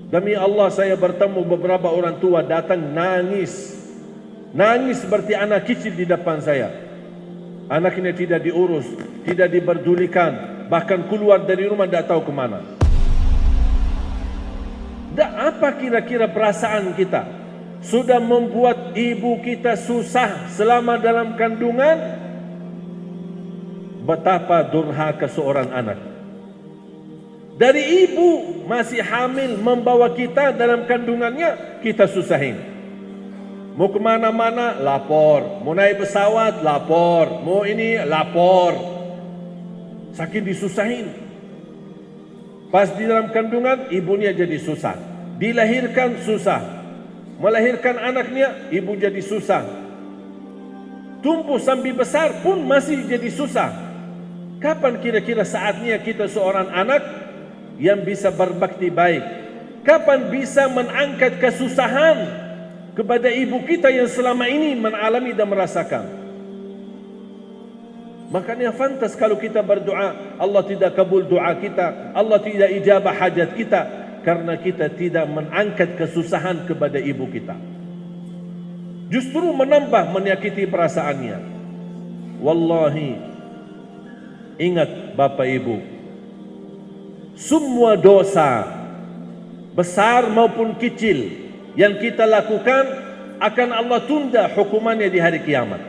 Demi Allah saya bertemu beberapa orang tua datang nangis. Nangis seperti anak kecil di depan saya. Anaknya tidak diurus, tidak diperdulikan, bahkan keluar dari rumah tidak tahu kemana. Apa kira-kira perasaan kita? Sudah membuat ibu kita susah selama dalam kandungan. Betapa durhaka seorang anak. Dari ibu masih hamil membawa kita dalam kandungannya, kita susahin. Mau kemana-mana, lapor. Mau naik pesawat, lapor. Mau ini, lapor. Saking disusahin. Pas di dalam kandungan, ibunya jadi susah. Dilahirkan, susah. Melahirkan anaknya, ibu jadi susah. Tumbuh sampai besar pun masih jadi susah. Kapan kira-kira saatnya kita seorang anak yang bisa berbakti baik? Kapan bisa mengangkat kesusahan kepada ibu kita yang selama ini mengalami dan merasakan? Makanya fantas kalau kita berdoa, Allah tidak kabul doa kita, Allah tidak ijabah hajat kita, karena kita tidak mengangkat kesusahan kepada ibu kita. Justru menambah menyakiti perasaannya. Wallahi, ingat Bapak Ibu, semua dosa besar maupun kecil yang kita lakukan akan Allah tunda hukumannya di hari kiamat.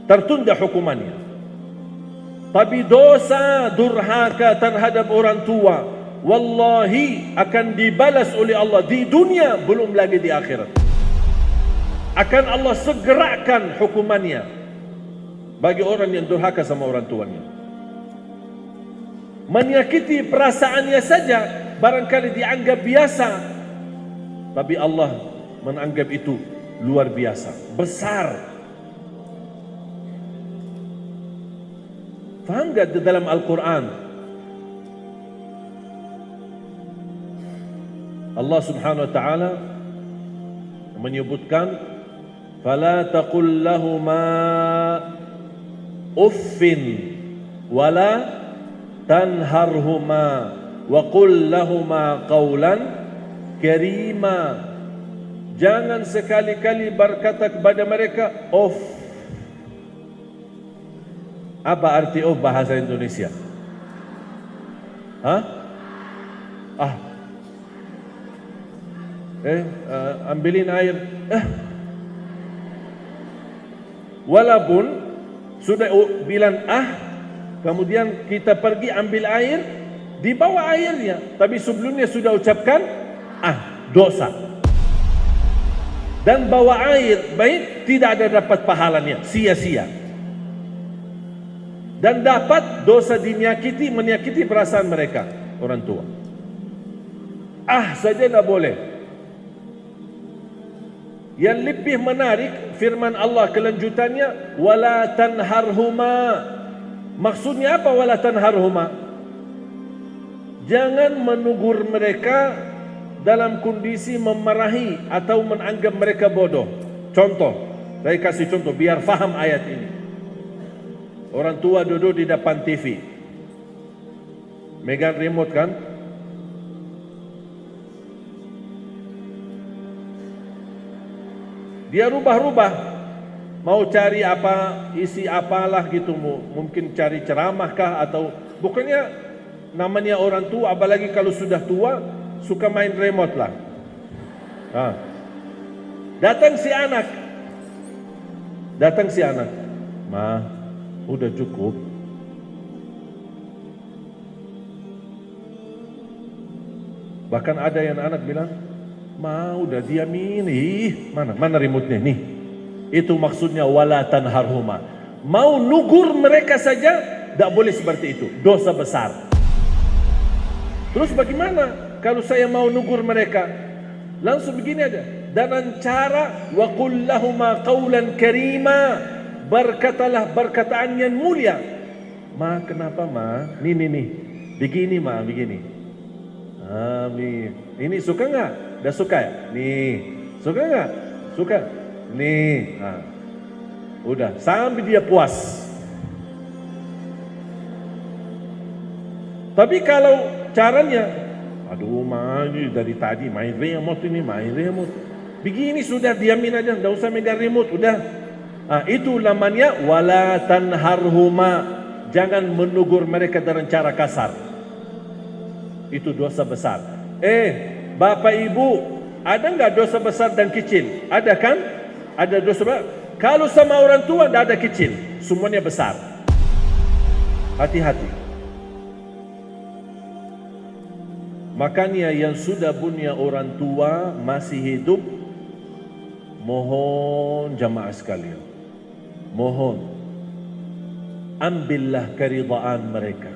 Tertunda hukumannya. Tapi dosa durhaka terhadap orang tua, wallahi akan dibalas oleh Allah di dunia, belum lagi di akhirat. Akan Allah segerakan hukumannya bagi orang yang durhaka sama orang tuanya. Menyakiti perasaannya saja barangkali dianggap biasa, tapi Allah menganggap itu luar biasa, besar. Faham gak di dalam Al-Quran Allah subhanahu wa ta'ala menyebutkan, fala taqul lahuma uffin wala tanharhuma wa qul lahuma qawlan karima. Jangan sekali-kali berkata kepada mereka off. Apa arti off bahasa Indonesia? Ambilin air. Walaupun sudah bilang kemudian kita pergi ambil air, dibawa airnya, tapi sebelumnya sudah ucapkan dosa. Dan bawa air baik tidak ada dapat pahalanya, sia-sia. Dan dapat dosa menyakiti perasaan mereka, orang tua. Saja tidak boleh. Yang lebih menarik firman Allah kelanjutannya, wala tanharhuma. Maksudnya apa wala tanharhuma? Jangan menegur mereka dalam kondisi memarahi atau menganggap mereka bodoh. Contoh, saya kasih contoh biar faham ayat ini. Orang tua duduk di depan TV, megang remote kan? Dia rubah-rubah, mau cari apa, isi apalah gitu, mungkin cari ceramah kah atau bukannya namanya orang tua, apalagi kalau sudah tua suka main remote lah. Datang si anak, Ma, udah cukup. Bahkan ada yang anak bilang, Ma, udah diamin. Mana remote-nya nih? Itu maksudnya wala tanharhuma. Mau nugur mereka saja tidak boleh seperti itu, dosa besar. Terus bagaimana kalau saya mau nugur mereka? Langsung begini aja, dengan cara wa qul lahuma qawlan karima. Berkatalah perkataan yang mulia. Ma, kenapa Ma? Nih. Begini Ma, begini. Amin. Ini suka nggak? Udah suka ya? Nih. Suka nggak? Suka. Nih. Udah. Sampai dia puas. Tapi kalau caranya, Aduh, ini dari tadi main remote ini, main remote. Begini sudah, diamin aja, tidak usah megang remote, udah. Itu namanya wala tanharhuma. Jangan menegur mereka dengan cara kasar. Itu dosa besar. Bapak Ibu, ada nggak dosa besar dan kecil? Ada kan? Ada dosa besar. Kalau sama orang tua tidak ada kecil, semuanya besar. Hati-hati. Makanya yang sudah punya orang tua masih hidup, mohon jamaah sekalian, mohon ambillah keridhaan mereka.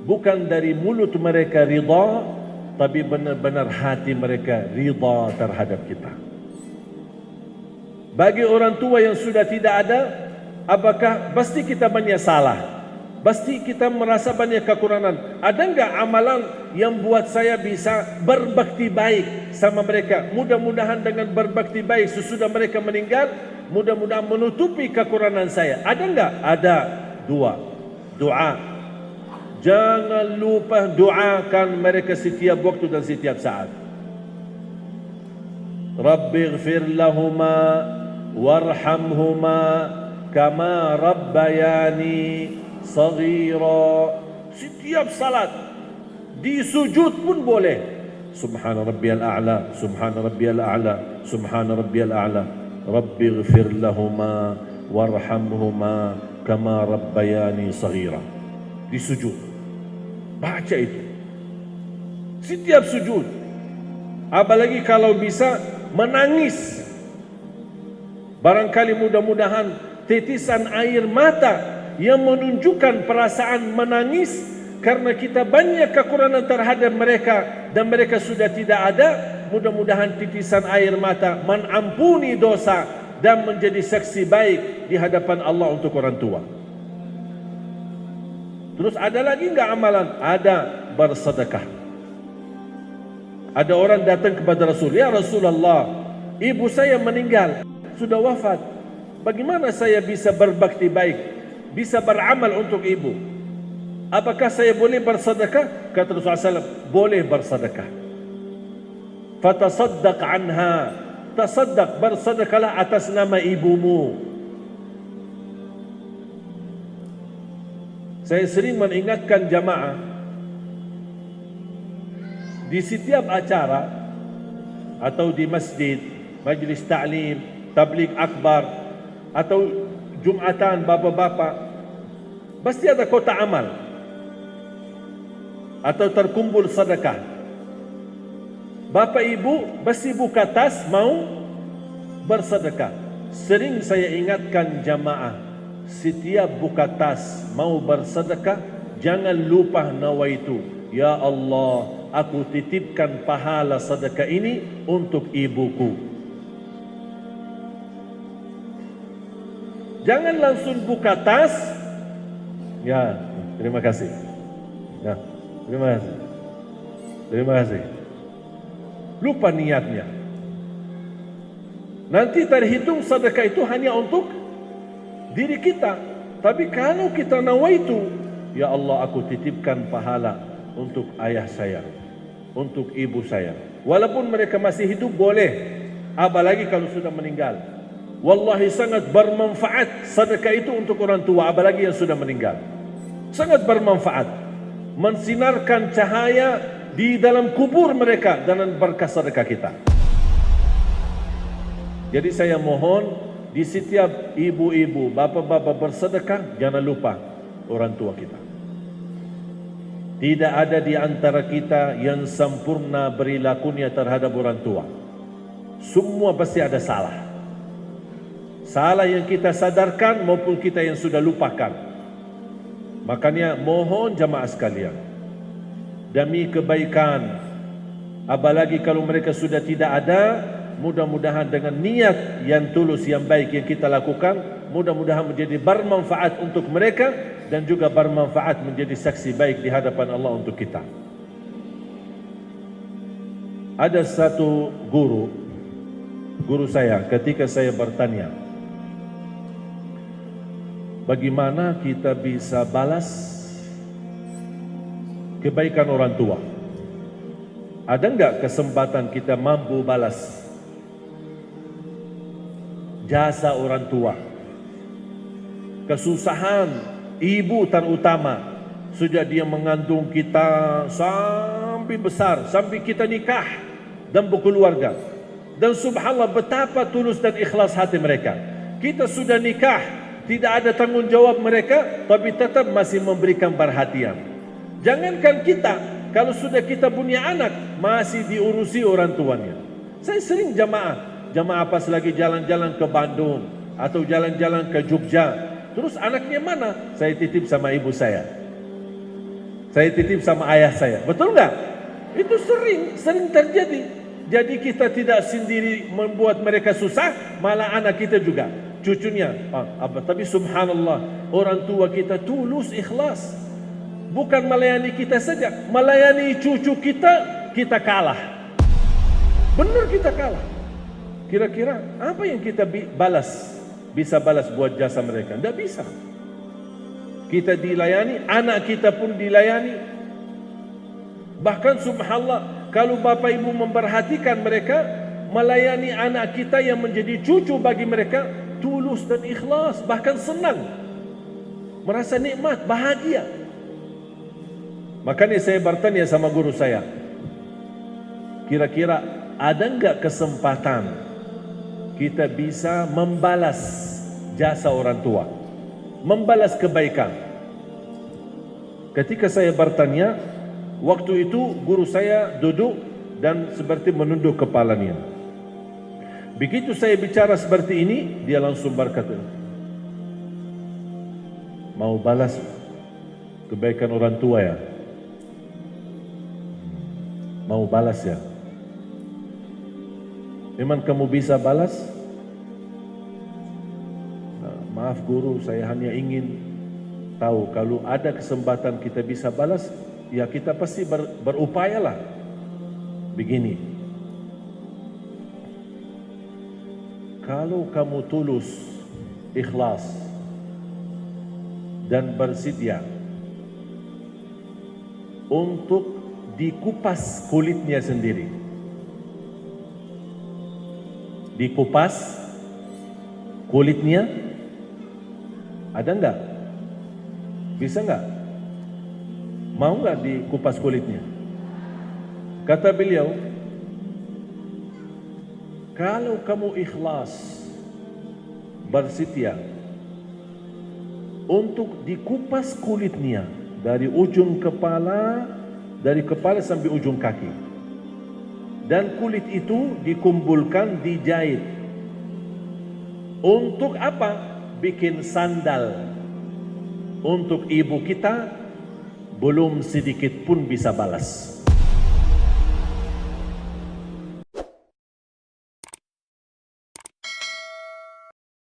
Bukan dari mulut mereka ridha, tapi benar-benar hati mereka ridha terhadap kita. Bagi orang tua yang sudah tidak ada, apakah pasti kita banyak salah? Pasti kita merasa banyak kekurangan. Ada enggak amalan yang buat saya bisa berbakti baik sama mereka? Mudah-mudahan dengan berbakti baik sesudah mereka meninggal, mudah-mudahan menutupi kekurangan saya. Ada enggak? Ada. Doa. Jangan lupa doakan mereka setiap waktu dan setiap saat. Rabbighfir lahuma warhamhuma kama rabbayani saghira. Setiap salat, di sujud pun boleh. Subhana rabbiyal a'la, subhana rabbiyal a'la, subhana rabbiyal a'la. Rabbighfir lahuma warhamhuma kama rabbayani saghira. Di sujud baca itu setiap sujud. Apalagi kalau bisa menangis. Barangkali mudah-mudahan titisan air mata yang menunjukkan perasaan menangis karena kita banyak kekurangan terhadap mereka dan mereka sudah tidak ada. Mudah-mudahan titisan air mata mengampuni dosa dan menjadi saksi baik di hadapan Allah untuk orang tua. Terus ada lagi enggak amalan? Ada, bersedekah. Ada orang datang kepada Rasul, ya Rasulullah, ibu saya meninggal, sudah wafat. Bagaimana saya bisa berbakti baik, bisa beramal untuk ibu? Apakah saya boleh bersedekah? Kata Rasulullah SAW, boleh bersedekah. Fatasaddaq anha, tasaddaq, bersedekahlah atas nama ibumu. Saya sering mengingatkan jamaah, di setiap acara atau di masjid, majlis ta'lim, tabligh akbar atau jumatan bapak-bapak, pasti ada kotak amal atau terkumpul sedekah. Bapak ibu pasti buka tas mau bersedekah. Sering saya ingatkan jamaah, setiap buka tas mau bersedekah, jangan lupa nawaitu, ya Allah, aku titipkan pahala sedekah ini untuk ibuku. Jangan langsung buka tas, ya terima kasih, ya terima kasih, terima kasih. Lupa niatnya. Nanti terhitung sedekah itu hanya untuk diri kita. Tapi kalau kita nawaitu, ya Allah, aku titipkan pahala untuk ayah saya, untuk ibu saya, walaupun mereka masih hidup boleh, apalagi kalau sudah meninggal. Wallahi sangat bermanfaat sedekah itu untuk orang tua, apalagi yang sudah meninggal. Sangat bermanfaat, mensinarkan cahaya di dalam kubur mereka dengan berkah sedekah kita. Jadi saya mohon, di setiap ibu-ibu, bapak-bapak bersedekah, jangan lupa orang tua kita. Tidak ada di antara kita yang sempurna perilakunya terhadap orang tua. Semua pasti ada salah. Salah yang kita sadarkan maupun kita yang sudah lupakan. Makanya mohon jamaah sekalian, demi kebaikan, apalagi kalau mereka sudah tidak ada, mudah-mudahan dengan niat yang tulus, yang baik yang kita lakukan, mudah-mudahan menjadi bermanfaat untuk mereka dan juga bermanfaat menjadi saksi baik di hadapan Allah untuk kita. Ada satu guru saya ketika saya bertanya, bagaimana kita bisa balas kebaikan orang tua. Ada enggak kesempatan kita mampu balas jasa orang tua? Kesusahan ibu terutama, sejak dia mengandung kita sampai besar, sampai kita nikah dan berkeluarga. Dan subhanallah betapa tulus dan ikhlas hati mereka. Kita sudah nikah, tidak ada tanggung jawab mereka, tapi tetap masih memberikan perhatian. Jangankan kita, kalau sudah kita punya anak, masih diurusi orang tuanya. Saya sering jamaah pas lagi jalan-jalan ke Bandung atau jalan-jalan ke Jogja. Terus anaknya mana? Saya titip sama ibu saya. Saya titip sama ayah saya. Betul nggak? Itu sering terjadi. Jadi kita tidak sendiri membuat mereka susah, malah anak kita juga, cucunya. Tapi subhanallah, orang tua kita tulus, ikhlas. Bukan melayani kita saja, melayani cucu kita kalah. Benar kita kalah. Kira-kira apa yang kita bisa balas buat jasa mereka? Tidak bisa. Kita dilayani, anak kita pun dilayani. Bahkan subhanallah, kalau bapak ibu memperhatikan mereka, melayani anak kita yang menjadi cucu bagi mereka, tulus dan ikhlas, bahkan senang, merasa nikmat, bahagia. Makanya saya bertanya sama guru saya, kira-kira ada enggak kesempatan kita bisa membalas jasa orang tua, membalas kebaikan? Ketika saya bertanya, waktu itu guru saya duduk dan seperti menunduk kepalanya. Begitu saya bicara seperti ini, dia langsung berkata, mau balas kebaikan orang tua ya? Mau balas ya? Memang kamu bisa balas? Maaf guru, saya hanya ingin tahu kalau ada kesempatan kita bisa balas, ya kita pasti berupayalah. Begini, kalau kamu tulus, ikhlas dan bersedia untuk dikupas kulitnya sendiri, dikupas kulitnya, ada enggak? Bisa enggak? Mau enggak dikupas kulitnya? Kata beliau, kalau kamu ikhlas, bersedia untuk dikupas kulitnya dari ujung kepala, dari kepala sampai ujung kaki, dan kulit itu dikumpulkan, dijahit. Untuk apa? Bikin sandal untuk ibu kita, belum sedikit pun bisa balas.